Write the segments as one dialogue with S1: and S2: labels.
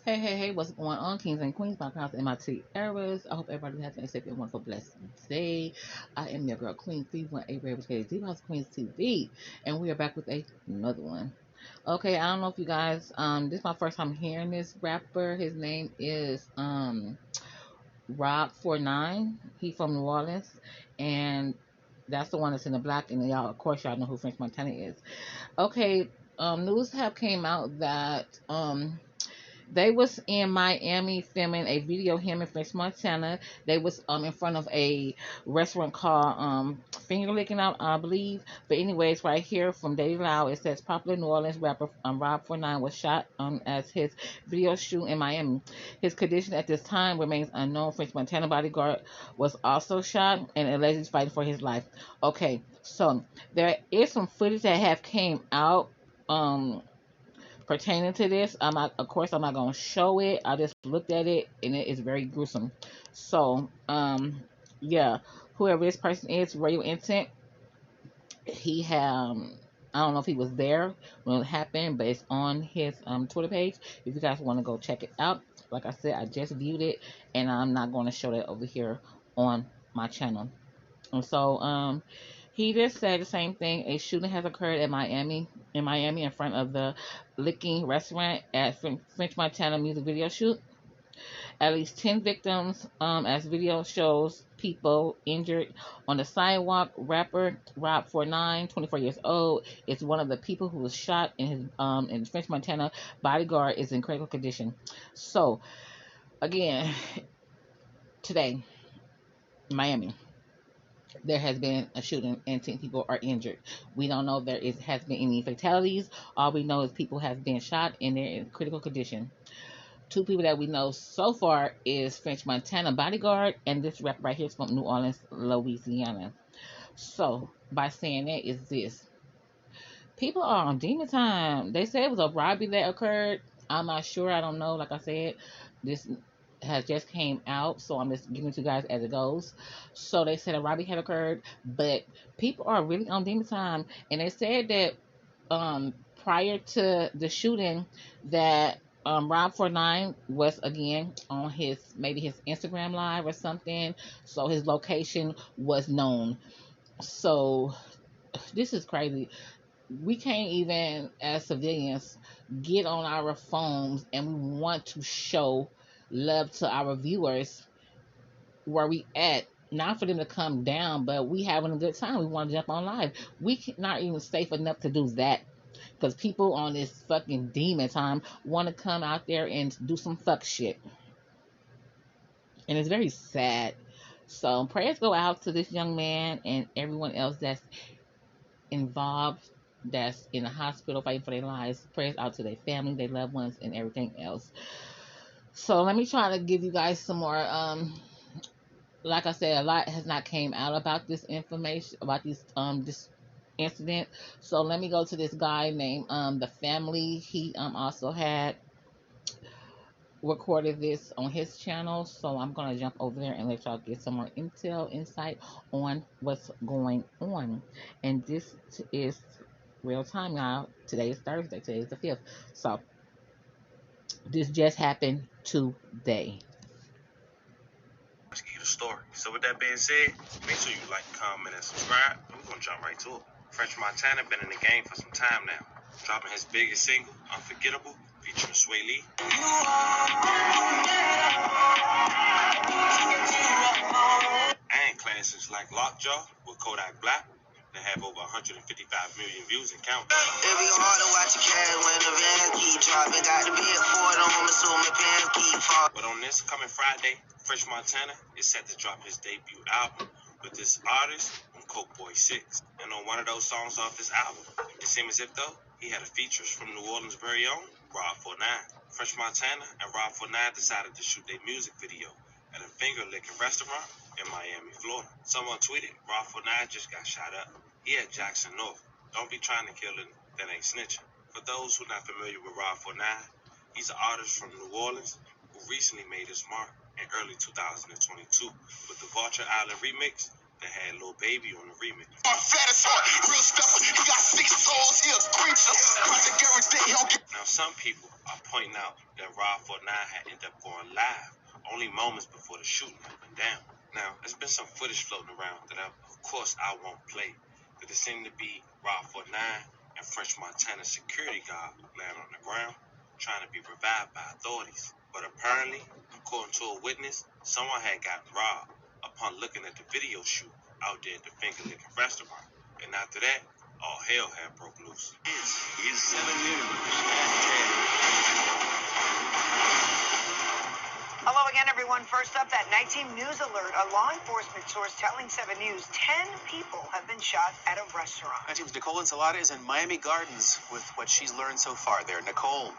S1: Hey, what's going on, kings and queens, my crowns and my T eras? I hope everybody has a safe and wonderful, blessed day. I am your girl, Queen C18 Ray, which is D House Queens TV, and we are back with another one. Okay, I don't know if you guys, this is my first time hearing this rapper. His name is, Rob49. He from New Orleans, and that's the one that's in the black, and y'all, of course, y'all know who French Montana is. Okay, news have came out that, they was in Miami filming a video, him and French Montana. They was in front of a restaurant called Finger Licking Out, I believe. But anyways, right here from Daily Loud, it says popular New Orleans rapper Rob49 was shot as his video shoot in Miami. His condition at this time remains unknown. French Montana Bodyguard was also shot and allegedly fighting for his life. Okay, so there is some footage that have came out. Pertaining to this, of course, I'm not gonna show it. I just looked at it, and it is very gruesome. So, yeah, whoever this person is, Radio Intent, he had, I don't know if he was there when it happened, but it's on his Twitter page. If you guys want to go check it out, like I said, I just viewed it, and I'm not going to show that over here on my channel. And so, he just said the same thing. A shooting has occurred in Miami, in front of the Licking restaurant at French Montana music video shoot. At least 10 victims, as video shows people injured on the sidewalk. Rapper Rob49, 24 years old, is one of the people who was shot in his in French Montana Bodyguard is in critical condition. So, again, today, Miami, there has been a shooting and 10 people are injured. We don't know if has been any fatalities. All we know is people have been shot and they're in critical condition. Two people that we know so far is French Montana Bodyguard and this rap right here is from New Orleans, Louisiana. So, by saying that is this. People are on demon time. They said it was a robbery that occurred. I'm not sure. I don't know. Like I said, this has just came out, so I'm just giving it to you guys as it goes. So they said a robbery had occurred, but people are really on demon time, and they said that prior to the shooting that Rob49 was again on maybe his Instagram live or something, so his location was known. So this is crazy. We can't even, as civilians, get on our phones and we want to show love to our viewers where we at. Not for them to come down, but we having a good time. We want to jump on live. We not even safe enough to do that because people on this fucking demon time want to come out there and do some fuck shit, and it's very sad. So prayers go out to this young man and everyone else that's involved, that's in the hospital fighting for their lives. Prayers out to their family, their loved ones, and everything else. So let me try to give you guys some more. Like I said, a lot has not came out about this information, about this incident. So let me go to this guy named the family. He also had recorded this on his channel, so I'm gonna jump over there and let y'all get some more insight on what's going on. And this is real time now. Today is Thursday. Today is the 5th. So this just happened today.
S2: Let's get you the story. So with that being said, make sure you like, comment, and subscribe. And we're gonna jump right to it. French Montana been in the game for some time now, dropping his biggest single, Unforgettable, featuring Sway Lee. And classics like Lockjaw with Kodak Black that have over 155 million views and counting.
S3: It be hard to watch a cat when the van keep dropping. Got to be a Ford on home, so my pants keep falling.
S2: But on this coming Friday, French Montana is set to drop his debut album with this artist on Coke Boy 6. And on one of those songs off this album, it seems as if though he had a features from New Orleans' very own Rob49. French Montana and Rob49 decided to shoot their music video at a finger-licking restaurant in Miami, Florida. Someone tweeted, Rob49 just got shot up. He at Jackson North. Don't be trying to kill him, that ain't snitching. For those who not familiar with Rob49, he's an artist from New Orleans who recently made his mark in early 2022 with the Vulture Island remix that had Lil Baby on the remix. Now some people are pointing out that Rob49 had ended up going live only moments before the shooting had went down. Now, there's been some footage floating around that, of course, I won't play, but there seemed to be Rob49 and FrenchMontana security guard laying on the ground, trying to be revived by authorities. But apparently, according to a witness, someone had gotten robbed upon looking at the video shoot out there at the Finger Licking restaurant. And after that, all hell had broke loose.
S3: This is 7 News at 10. Hello again, everyone. First up, that night team news alert. A law enforcement source telling 7 News 10 people have been shot at a restaurant.
S4: Night team's Nicole Ensalada is in Miami Gardens with what she's learned so far there. Nicole.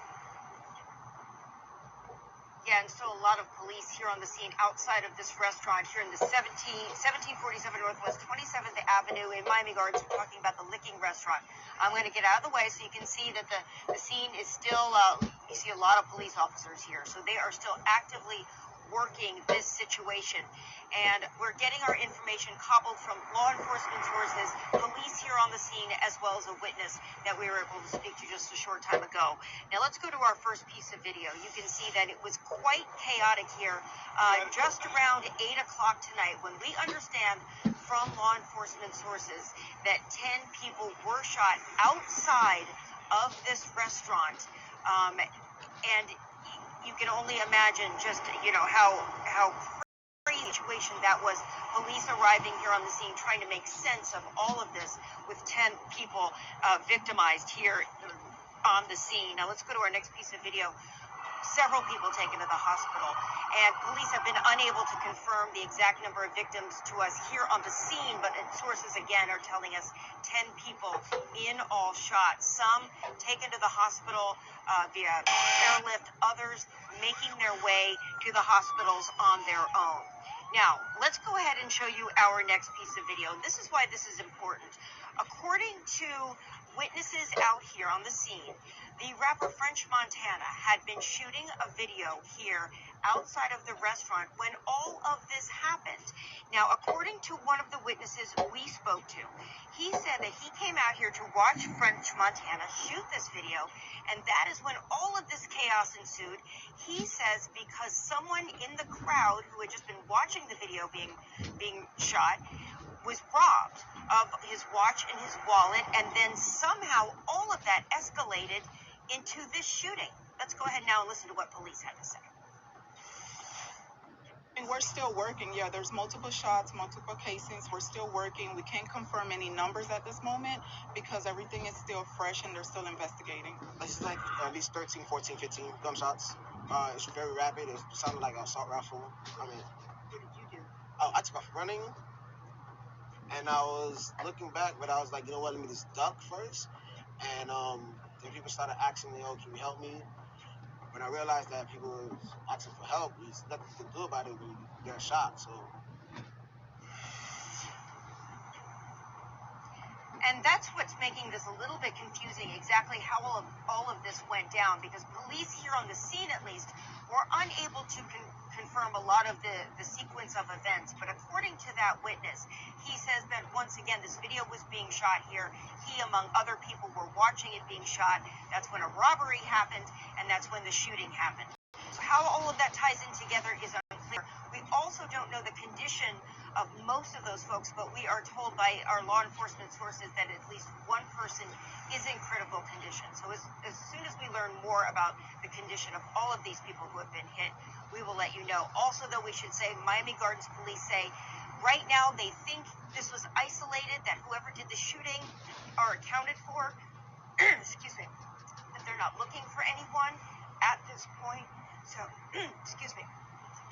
S5: Yeah, and still a lot of police here on the scene outside of this restaurant here in the 1747 Northwest 27th Avenue in Miami Gardens. We're talking about the Licking Restaurant. I'm going to get out of the way so you can see that the scene is still, you see a lot of police officers here. So they are still actively working this situation. And we're getting our information cobbled from law enforcement sources, police here on the scene, as well as a witness that we were able to speak to just a short time ago. Now let's go to our first piece of video. You can see that it was quite chaotic here just around 8 o'clock tonight when we understand from law enforcement sources that 10 people were shot outside of this restaurant. And you can only imagine just, you know, how crazy situation that was. Police arriving here on the scene, trying to make sense of all of this with 10 people victimized here on the scene. Now let's go to our next piece of video. Several people taken to the hospital, and police have been unable to confirm the exact number of victims to us here on the scene, but sources again are telling us 10 people in all shot. Some taken to the hospital via airlift, others making their way to the hospitals on their own. Now, let's go ahead and show you our next piece of video. This is why this is important. According to witnesses out here on the scene, the rapper FrenchMontana had been shooting a video here outside of the restaurant when all of this happened. Now, according to one of the witnesses we spoke to, he said that he came out here to watch FrenchMontana shoot this video, and that is when all of this chaos ensued. He says because someone in the crowd who had just been watching the video being shot was robbed of his watch and his wallet, and then somehow all of that escalated into this shooting. Let's go ahead now and listen to what police had to say.
S6: And we're still working. Yeah, there's multiple shots, multiple casings. We're still working. We can't confirm any numbers at this moment because everything is still fresh and they're still investigating.
S7: It's like at least 13, 14, 15 gunshots. It's very rapid. It sounded like an assault rifle. I mean,
S5: What did you do?
S7: I took off running, and I was looking back, but I was like, you know what, let me just duck first. And then people started asking me, oh, can you help me? When I realized that people were asking for help, there's nothing you can do about it when you get shot. So.
S5: And that's what's making this a little bit confusing, exactly how all of this went down, because police here on the scene, at least, were unable to confirm a lot of the sequence of events. But according to that witness, he says that once again, this video was being shot here. He, among other people, were watching it being shot. That's when a robbery happened, and that's when the shooting happened. So how all of that ties in together is unclear. We also don't know the condition of most of those folks, but we are told by our law enforcement sources that at least one person is in critical condition. So as soon as we learn more about the condition of all of these people who have been hit, we will let you know. Also, though, we should say Miami Gardens police say right now they think this was isolated, that whoever did the shooting are accounted for, excuse me, that they're not looking for anyone at this point. So, excuse me.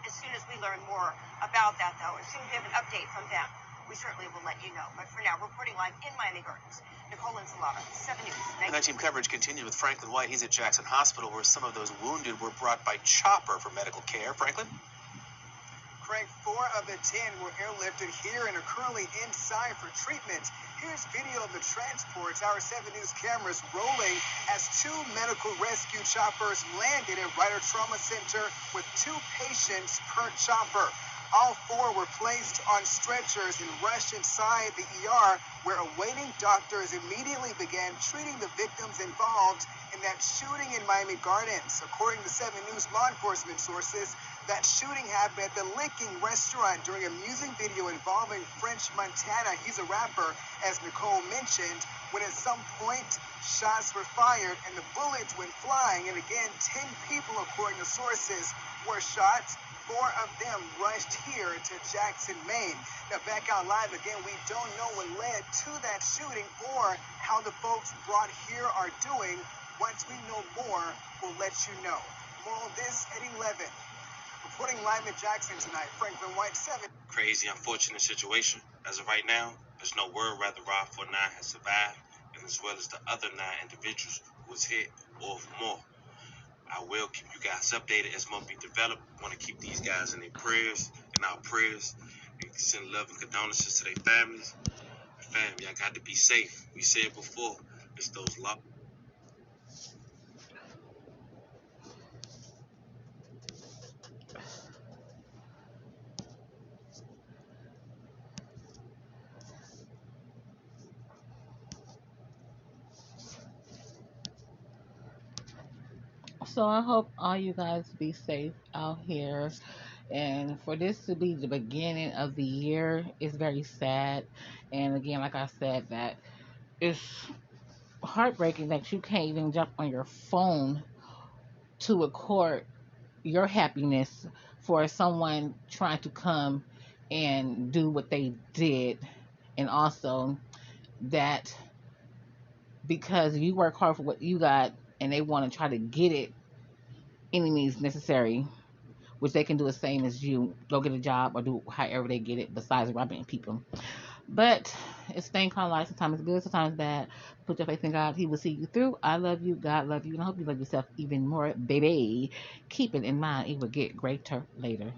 S5: As soon as we learn more about that, though, as soon as we have an update from them, we certainly will let you know. But for now, reporting live in Miami Gardens, Nicole Ensalada, 7 News.
S4: Night team coverage continued with Franklin White. He's at Jackson Hospital, where some of those wounded were brought by chopper for medical care. Franklin?
S8: Craig, 4 of the 10 were airlifted here and are currently inside for treatment. Here's video of the transports. Our 7 News cameras rolling as 2 medical rescue choppers landed at Ryder Trauma Center with 2 patients per chopper. All 4 were placed on stretchers and rushed inside the ER where awaiting doctors immediately began treating the victims involved in that shooting in Miami Gardens. According to 7 News law enforcement sources, that shooting happened at the Licking restaurant during a music video involving FrenchMontana. He's a rapper, as Nicole mentioned, when at some point shots were fired and the bullets went flying. And again, 10 people, according to sources, were shot. 4 of them rushed here to Jackson, Maine. Now, back out live again, we don't know what led to that shooting or how the folks brought here are doing. Once we know more, we'll let you know. More on this at 11. Reporting live in Jackson tonight, Franklin White, 7.
S2: Crazy, unfortunate situation. As of right now, there's no word whether Rob49 has survived, and as well as the other 9 individuals who was hit or more. I will keep you guys updated as more be developed. Want to keep these guys in their prayers, and our prayers, and send love and condolences to their families. Fam, y'all got to be safe. We said before, it's those law.
S1: So I hope all you guys be safe out here. And for this to be the beginning of the year is very sad. And again, like I said, that it's heartbreaking that you can't even jump on your phone to record your happiness for someone trying to come and do what they did. And also that because you work hard for what you got and they want to try to get it any means necessary, which they can do the same as you, go get a job or do however they get it besides robbing people. But it's staying kind of life. Sometimes it's good, sometimes bad. Put your faith in God. He will see you through. I love you. God love you. And I hope you love yourself even more, baby. Keep it in mind. It will get greater later.